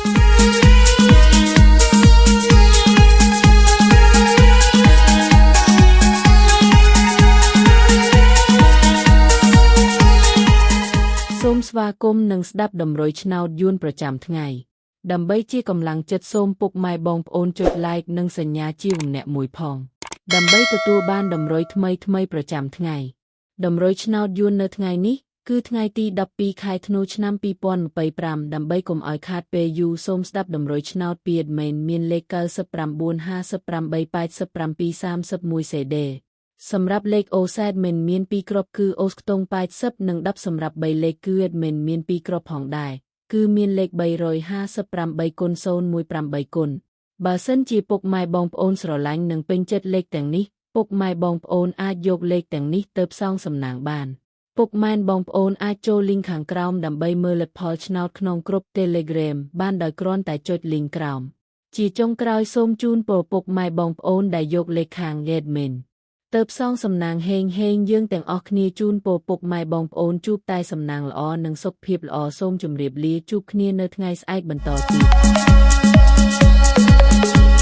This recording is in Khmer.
សូមស្វាគមន៍និងស្ដាប់តម្រុយឆ្នោតយួនប្រចាំថ្ងៃដើម្បីជាកម្លាំងចិត្តសូមពុកម៉ែបងប្អូនចុច like និងសញ្ញាជាម្នាក់មួយផងដើម្បីទទួលបានតម្រុយថ្មីប្រចាំថ្ងៃតម្រុយឆ្នោតយួននៅថ្ងៃនេះគឺថ្ងៃទី12ខែធ្នូឆ្នាំ2025ដើម្បីកុំឲ្យខាតពេលយូរសូមស្ដាប់តម្រុយឆ្នោតពី admin មានលេខ99588731 CDសម្រាប់លេខ OZ មិនមាន2គ្រាប់គឺ អូសខ្ទង់80និង10សម្រាប់3លេខគឺ admin មាន2គ្រាប់ផងដែរគឺមានលេខ358គុណ018គុណបើសិនជាពុកម៉ែបងប្អូនស្រឡាញ់និងពេញចិត្តលេខទាំងនេះពុកម៉ែបងប្អូនអាចយកលេខទាំងនេះទៅផ្សងសំណាងបានពុកម៉ែបងប្អូនអាចចូល link ខាងក្រោមដើម្បីមើលលទ្ធផលឆ្នោតក្នុងក្រុម Telegram បានដោយគ្រាន់តែចុច link ក្រោមជាចុងក្រោយសូមជូនពរពុកម៉ែបងប្អូនដែលយកលេខខាង adminទៅផ្សងសំណាងហេងយើងទាំងអស់គ្នាជូនពរពុកម៉ែបងប្អូនជួបតែសំណាងល្អនិងសុខភាពល្អសូមជម្រាបលាជួបគ្នានៅថ្ងៃស្អែកបន្តទៀត